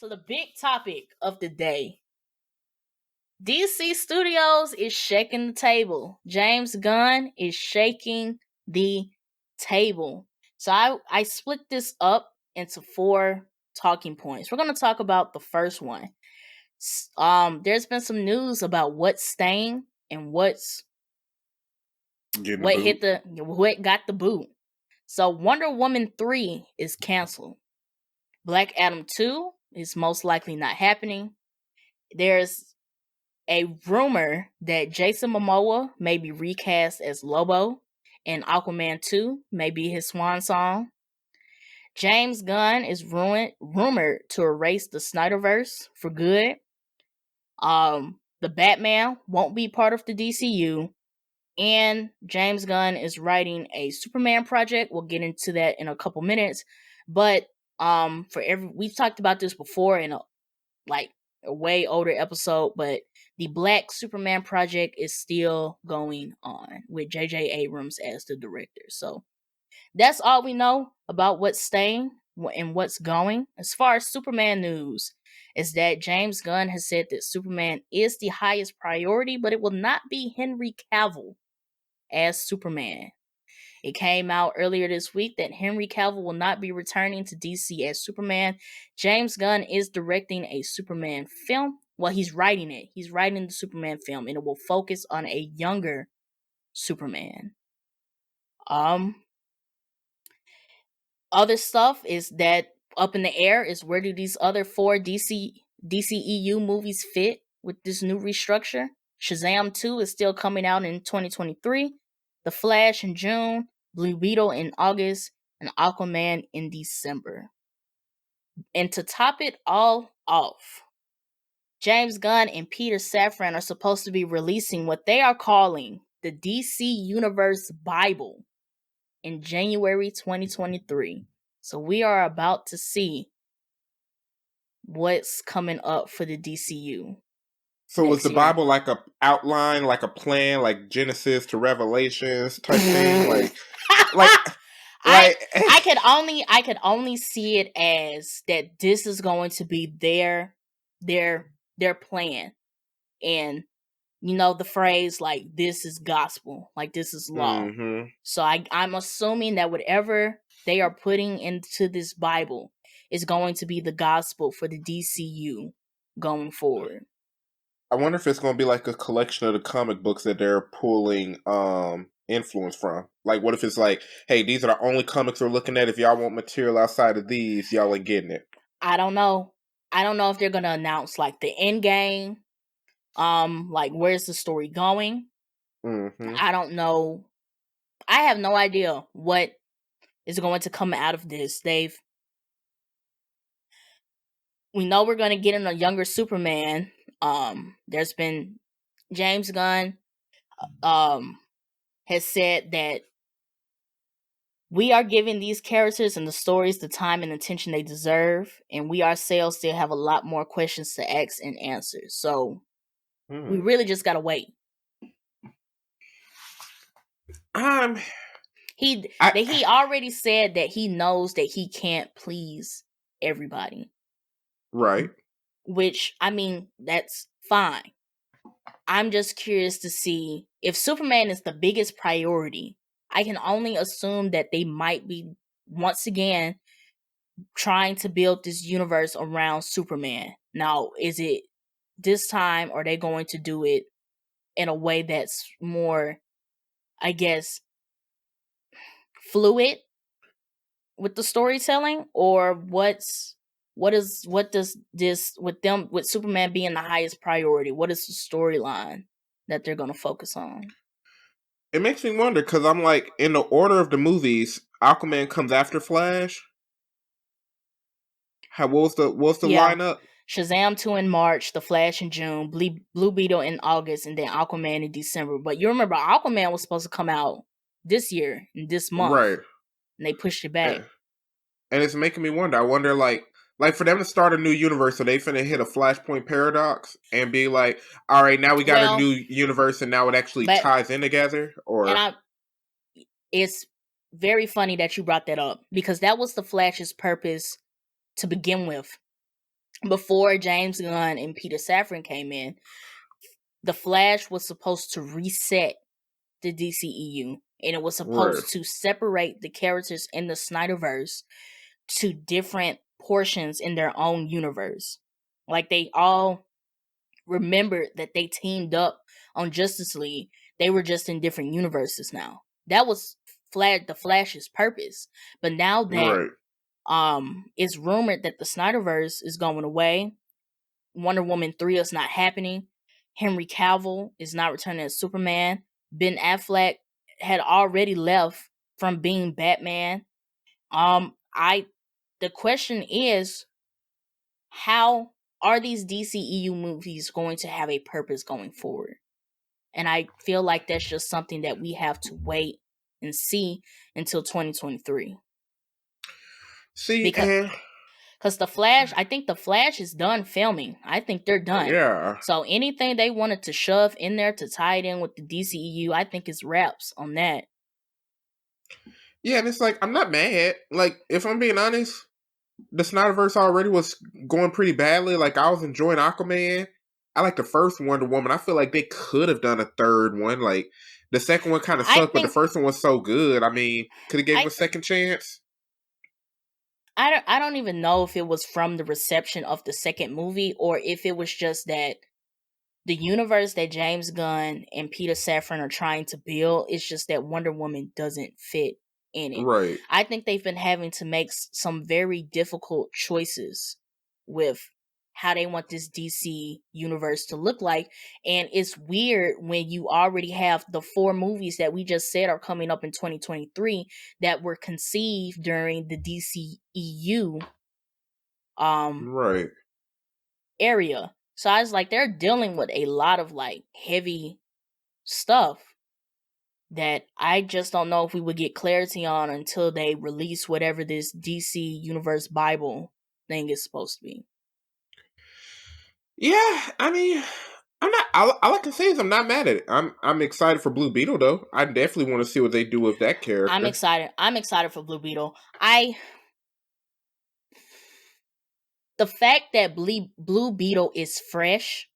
So the big topic of the day. DC Studios is shaking the table. James Gunn is shaking the table. So I split this up into 4 talking points. We're going to talk about the first one. There's been some news about what's staying and what got the boot. So Wonder Woman 3 is canceled. Black Adam 2 is most likely not happening. There's a rumor that Jason Momoa may be recast as Lobo, and Aquaman 2 may be his swan song. James Gunn is rumored to erase the Snyderverse for good. The Batman won't be part of the DCU, and James Gunn is writing a Superman project. We'll get into that in a couple minutes, but we've talked about this before in a way older episode, but the Black Superman project is still going on with J.J. Abrams as the director. So that's all we know about what's staying and what's going. As far as Superman news, is that James Gunn has said that Superman is the highest priority, but it will not be Henry Cavill as Superman. It came out earlier this week that Henry Cavill will not be returning to DC as Superman. James Gunn is directing a Superman film. Well, he's writing it. He's writing the Superman film, and it will focus on a younger Superman. Other stuff is that up in the air is where do these other 4 DCEU movies fit with this new restructure? Shazam 2 is still coming out in 2023. The Flash in June, Blue Beetle in August, and Aquaman in December. And to top it all off, James Gunn and Peter Safran are supposed to be releasing what they are calling the DC Universe Bible in January 2023. So we are about to see what's coming up for the DCU. So was the Bible like a outline, like a plan, like Genesis to Revelations type thing? I could only see it as that this is going to be their plan. And you know the phrase like this is gospel, like this is law. Mm-hmm. So I'm assuming that whatever they are putting into this Bible is going to be the gospel for the DCU going forward. I wonder if it's going to be like a collection of the comic books that they're pulling influence from. Like, what if it's like, hey, these are the only comics we're looking at. If y'all want material outside of these, y'all ain't getting it. I don't know. I don't know if they're going to announce like the end game. Like where's the story going? Mm-hmm. I don't know. I have no idea what is going to come out of this. We know we're going to get in a younger Superman. There's been James Gunn has said that we are giving these characters and the stories the time and attention they deserve, and we ourselves still have a lot more questions to ask and answer. So we really just gotta wait. He already said that he knows that he can't please everybody. Right. Which, I mean, that's fine. I'm just curious to see if Superman is the biggest priority. I can only assume that they might be, once again, trying to build this universe around Superman. Now, is it this time, or are they going to do it in a way that's more, I guess, fluid with the storytelling? Or what does this with Superman being the highest priority, what is the storyline that they're going to focus on? It makes me wonder, because I'm like, in the order of the movies, Aquaman comes after Flash. What's the lineup? Shazam 2 in March, The Flash in June, Blue Beetle in August, and then Aquaman in December. But you remember Aquaman was supposed to come out this year, in this month. Right. And they pushed it back. And it's making me wonder. I wonder, like for them to start a new universe, so they finna hit a Flashpoint paradox and be like, all right, now we got a new universe, and now it actually ties in together? Or it's very funny that you brought that up, because that was the Flash's purpose to begin with. before James Gunn and Peter Safran came in, the Flash was supposed to reset the DCEU, and it was Right. supposed to separate the characters in the Snyderverse to different portions in their own universe. Like they all remembered that they teamed up on Justice League. They were just in different universes now. That was the Flash's purpose. But now that Right. it's rumored that the Snyderverse is going away, Wonder Woman 3 is not happening, Henry Cavill is not returning as Superman, Ben Affleck had already left from being Batman. I the question is, how are these DCEU movies going to have a purpose going forward? And I feel like that's just something that we have to wait and see until 2023. See, Because the Flash, I think the Flash is done filming. I think they're done. yeah. So anything they wanted to shove in there to tie it in with the DCEU, I think is wraps on that. Yeah, and it's like, I'm not mad. Like, if I'm being honest, the Snyderverse already was going pretty badly. Like, I was enjoying Aquaman. I like the first Wonder Woman. I feel like they could have done a third one. Like, the second one kind of I sucked, but the think first one was so good. I mean, could have gave him I a second chance. I don't even know if it was from the reception of the second movie or if it was just that the universe that James Gunn and Peter Safran are trying to build, it's just that Wonder Woman doesn't fit in it. Right. I think they've been having to make some very difficult choices with how they want this DC universe to look like. And it's weird when you already have the 4 movies that we just said are coming up in 2023 that were conceived during the DCEU um Right. area. So I was like, they're dealing with a lot of like heavy stuff that I just don't know if we would get clarity on until they release whatever this DC Universe Bible thing is supposed to be. Yeah, I mean, I'm not. All I can say is I'm not mad at it. I'm excited for Blue Beetle though. I definitely want to see what they do with that I'm character. excited. I'm excited for Blue Beetle. The fact that Blue Beetle is fresh,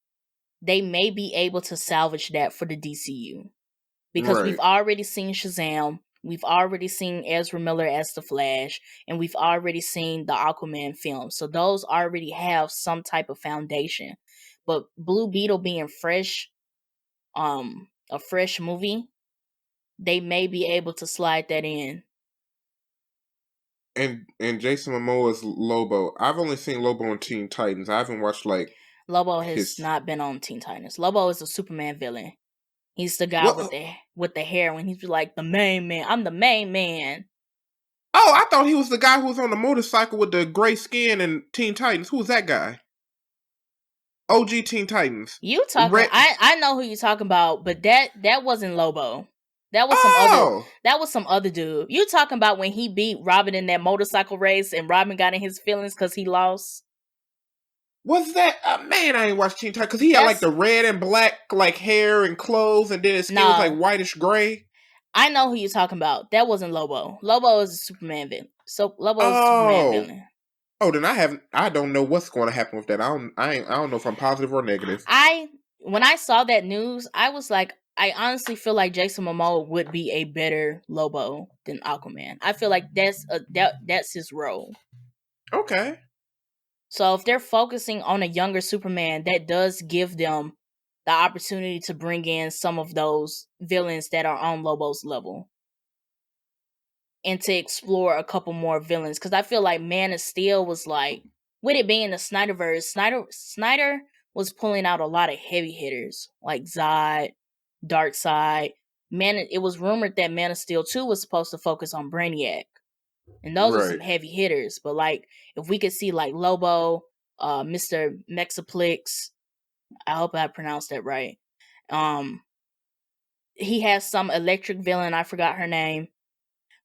they may be able to salvage that for the DCU. Because we've Right. already seen Shazam, we've already seen Ezra Miller as the Flash, and we've already seen the Aquaman film. So those already have some type of foundation. But Blue Beetle being fresh, a fresh movie, they may be able to slide that in. And Jason Momoa's Lobo. I've only seen Lobo in Teen Titans. I haven't watched like Lobo has his. not been on Teen Titans. Lobo is a Superman villain. He's the guy What? with the hair when he's like the main man. I'm the main man. Oh, I thought he was the guy who was on the motorcycle with the gray skin in Teen Titans. Who was that guy? OG Teen Titans. You talking? Red. I know who you talking about, but that wasn't Lobo. That was some other. Oh, That was some other dude. You talking about when he beat Robin in that motorcycle race and Robin got in his feelings because he lost? was that man? I ain't watched Teen Titans because he had like That's the red and black like hair and clothes, and then his skin was like no. whitish gray. I know who you talking about. That wasn't Lobo. Lobo is a Superman villain. So Lobo is a Superman Oh, villain. oh, then I haven't. I don't know what's going to happen with that. I don't know if I'm positive or negative. When I saw that news, I was like, I honestly feel like Jason Momoa would be a better Lobo than Aquaman. I feel like that's his role. Okay. So if they're focusing on a younger Superman, that does give them the opportunity to bring in some of those villains that are on Lobo's level and to explore a couple more villains. Because I feel like Man of Steel was like, with it being the Snyderverse, Snyder was pulling out a lot of heavy hitters like Zod, Darkseid. It was rumored that Man of Steel 2 was supposed to focus on Brainiac. And those are some Right. heavy hitters. But like if we could see like Lobo, Mr. Mexaplex, I hope I pronounced that right. Um he has some electric villain, I forgot her name.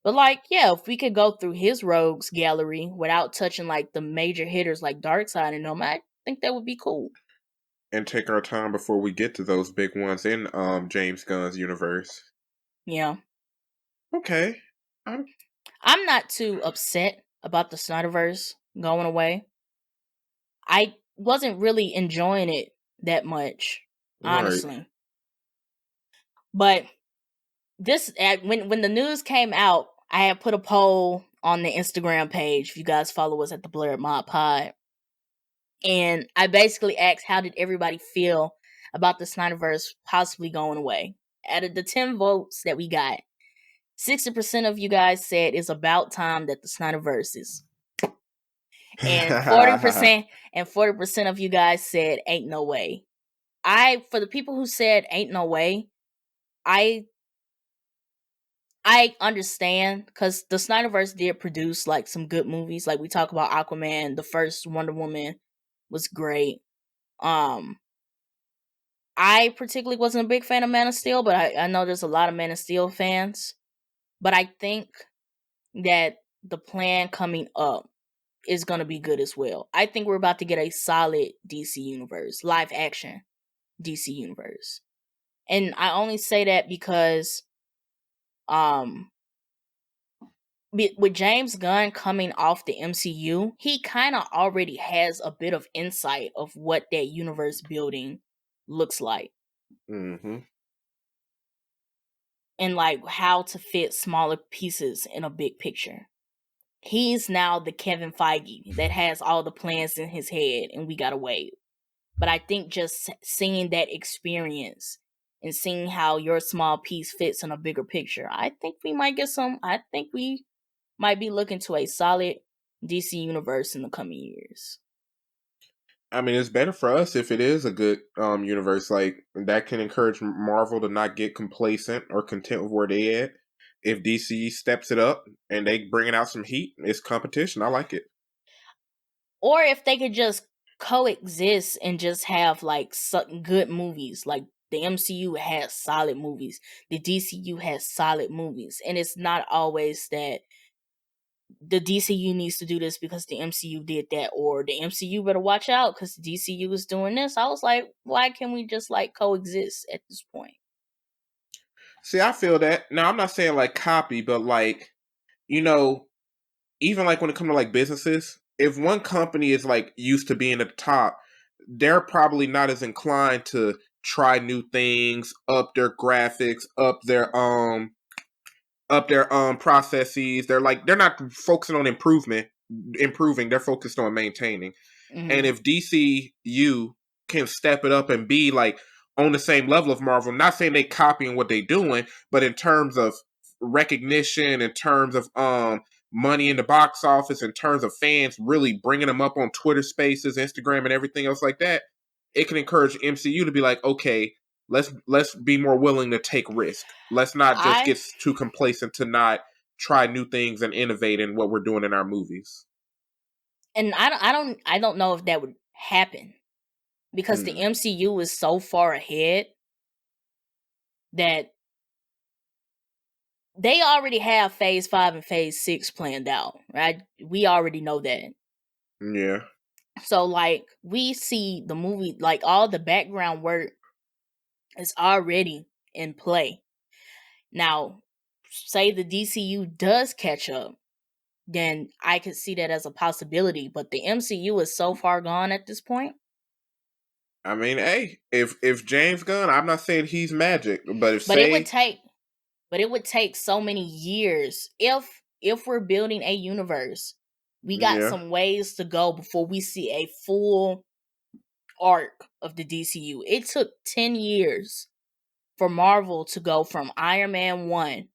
But like, yeah, if we could go through his rogues gallery without touching like the major hitters like Darkseid and them, I think that would be cool. And take our time before we get to those big ones in James Gunn's universe. Yeah. Okay. I'm I'm not too upset about the Snyderverse going away. I wasn't really enjoying it that much, Right. honestly. But this when the news came out, I had put a poll on the Instagram page. If you guys follow us at the Blerd Mod Pod, and I basically asked, how did everybody feel about the Snyderverse possibly going away? Out of the 10 votes that we got, 60% of you guys said it's about time that the Snyderverse is, and 40% of you guys said ain't no way. For the people who said ain't no way, I understand, because the Snyderverse did produce like some good movies. Like we talk about Aquaman, the first Wonder Woman was great. I particularly wasn't a big fan of Man of Steel, but I know there's a lot of Man of Steel fans. But I think that the plan coming up is going to be good as well. I think we're about to get a solid DC universe, live action DC universe. And I only say that because um with James Gunn coming off the MCU, he kind of already has a bit of insight of what that universe building looks like. Mm-hmm. And like how to fit smaller pieces in a big picture. He's now the Kevin Feige that has all the plans in his head, and we gotta wait. But I think just seeing that experience and seeing how your small piece fits in a bigger picture, I think we might get some. I think we might be looking to a solid DC universe in the coming years. I mean, it's better for us if it is a good universe. Like that can encourage Marvel to not get complacent or content with where they at. If DC steps it up and they bringing out some heat, it's competition. I like it. Or if they could just coexist and just have like some good movies. Like the MCU has solid movies, the DCU has solid movies, and it's not always that the DCU needs to do this because the MCU did that, or the MCU better watch out because the DCU is doing this. I was like, why can't we just like coexist at this point? See, I feel that. Now, I'm not saying like copy, but like, you know, even like when it comes to like businesses, if one company is like used to being at the top, they're probably not as inclined to try new things, up their graphics, up their processes. They're not focusing on improving, they're focused on maintaining. And Mm-hmm. if DCU can step it up and be like on the same level of Marvel, not saying they copying what they doing, but in terms of recognition, in terms of money in the box office, in terms of fans really bringing them up on Twitter Spaces, Instagram, and everything else like that, it can encourage MCU to be like, okay, let's be more willing to take risk. Let's not just I get too complacent to not try new things and innovate in what we're doing in our movies. and I don't know if that would happen because the Hmm. MCU is so far ahead that they already have phase 5 and phase 6 planned out, right? We already know that. Yeah. So like we see the movie, like all the background work is already in play. Now, say the DCU does catch up, then I could see that as a possibility, but the MCU is so far gone at this point. I mean, hey, if James Gunn, I'm not saying he's magic, but if But it would say, take so many years if we're building a universe. We got yeah, some ways to go before we see a full arc of the DCU. It took 10 years for Marvel to go from Iron Man 1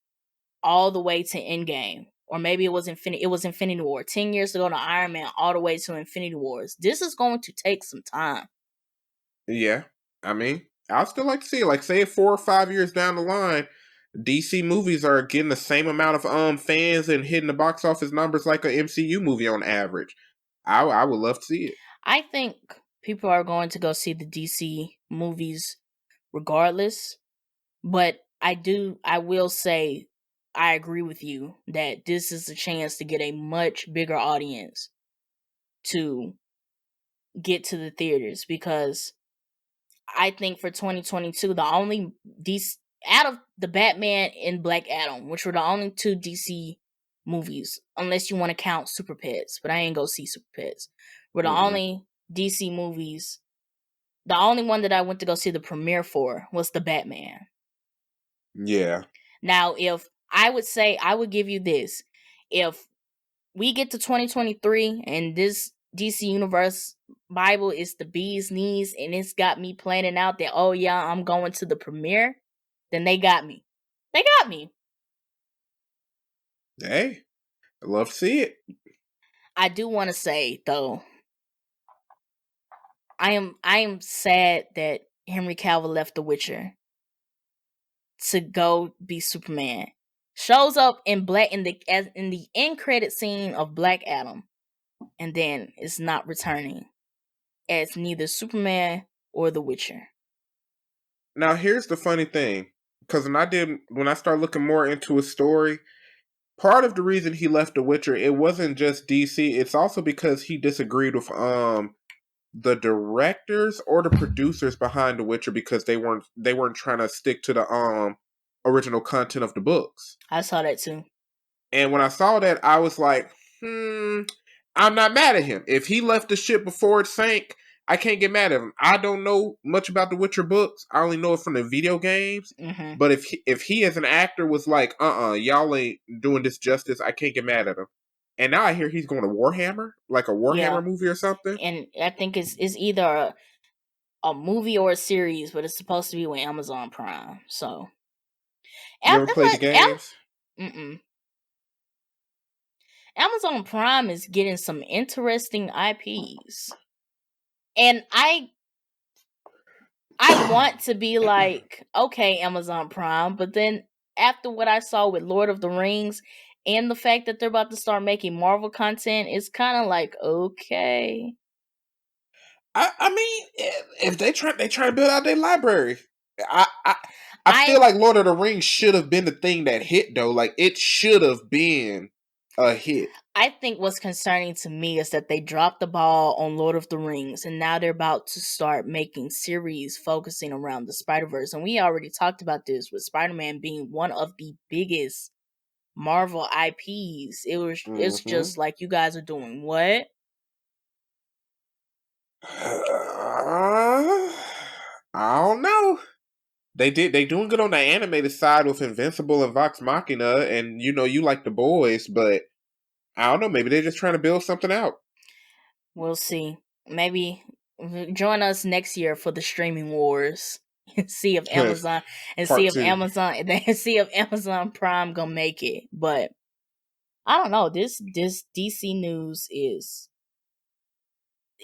all the way to Endgame. Or maybe it was Infinity War. 10 years to go to Iron Man all the way to Infinity Wars. This is going to take some time. yeah. I mean, I'd still like to see it. Like, say 4 or 5 years down the line, DC movies are getting the same amount of fans and hitting the box office numbers like a MCU movie on average. I would love to see it. I think people are going to go see the DC movies regardless. But I will say, I agree with you that this is a chance to get a much bigger audience to get to the theaters, because I think for 2022, the only DC out of the Batman and Black Adam, which were the only two DC movies, unless you want to count Super Pets, but I ain't go see Super Pets, were the Mm-mm. only DC movies, the only one that I went to go see the premiere for was the Batman. Yeah. Now, if I would say, I would give you this. If we get to 2023 and this DC Universe Bible is the bee's knees and it's got me planning out that, oh yeah, I'm going to the premiere, then they got me. They got me. Hey, I love to see it. I do want to say though, I am sad that Henry Cavill left The Witcher to go be Superman. Shows up in the end credit scene of Black Adam, and then is not returning as neither Superman or The Witcher. Now here's the funny thing, because when I started looking more into his story, part of the reason he left The Witcher, it wasn't just DC. It's also because he disagreed with the directors or the producers behind The Witcher because they weren't trying to stick to the original content of the books. I saw that too. And when I saw that, I was like, I'm not mad at him. If he left the ship before it sank, I can't get mad at him. I don't know much about the Witcher books. I only know it from the video games. Mm-hmm. But if he as an actor was like, y'all ain't doing this justice, I can't get mad at him. And now I hear he's going to Warhammer, like a Warhammer movie or something. And I think it's either a movie or a series, but it's supposed to be with Amazon Prime. So, you ever played the games? Amazon Prime is getting some interesting IPs, and I want to be like, okay, Amazon Prime, but then after what I saw with Lord of the Rings and the fact that they're about to start making Marvel content, it's kind of like, okay. I mean, if they try to build out their library, I feel like Lord of the Rings should have been the thing that hit though. Like it should have been a hit. I think what's concerning to me is that they dropped the ball on Lord of the Rings, and now they're about to start making series focusing around the Spider-Verse. And we already talked about this with Spider-Man being one of the biggest Marvel IPs. It's just like, you guys are doing what? I don't know. They doing good on the animated side with Invincible and Vox Machina, and you like the boys, but I don't know. Maybe they're just trying to build something out. We'll see. Maybe join us next year for the streaming wars. see if Amazon see if Amazon Prime gonna make it. But I don't know. This DC news is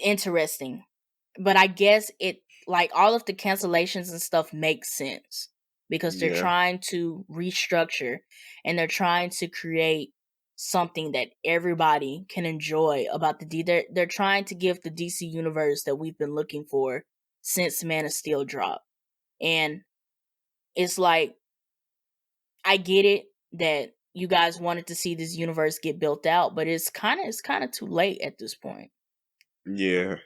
interesting, but I guess it, like, all of the cancellations and stuff makes sense because they're trying to restructure and they're trying to create something that everybody can enjoy about they're trying to give the DC universe that we've been looking for since Man of Steel dropped. And it's like, I get it that you guys wanted to see this universe get built out, but it's kind of too late at this point. Yeah.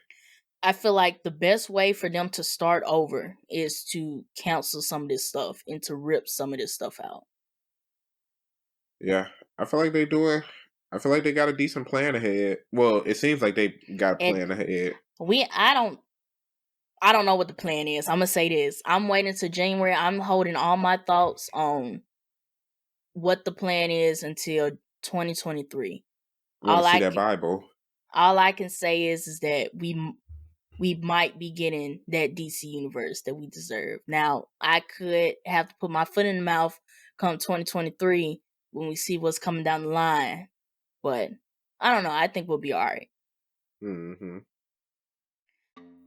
I feel like the best way for them to start over is to cancel some of this stuff and to rip some of this stuff out. Yeah, I feel like they got a decent plan ahead. Well, it seems like they got a plan ahead. I don't know what the plan is. I'm gonna say this. I'm waiting till January. I'm holding all my thoughts on what the plan is until 2023. Want to see that Bible? All I can say is that we might be getting that DC universe that we deserve. Now, I could have to put my foot in the mouth come 2023 when we see what's coming down the line. But I don't know. I think we'll be all right. Mm-hmm.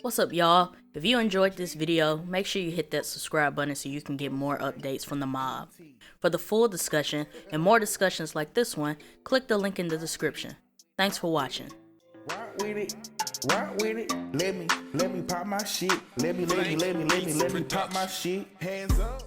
What's up, y'all? If you enjoyed this video, make sure you hit that subscribe button so you can get more updates from the mob. For the full discussion and more discussions like this one, click the link in the description. Thanks for watching. Rock with it, let me pop my shit. Let me pop my shit. Hands up.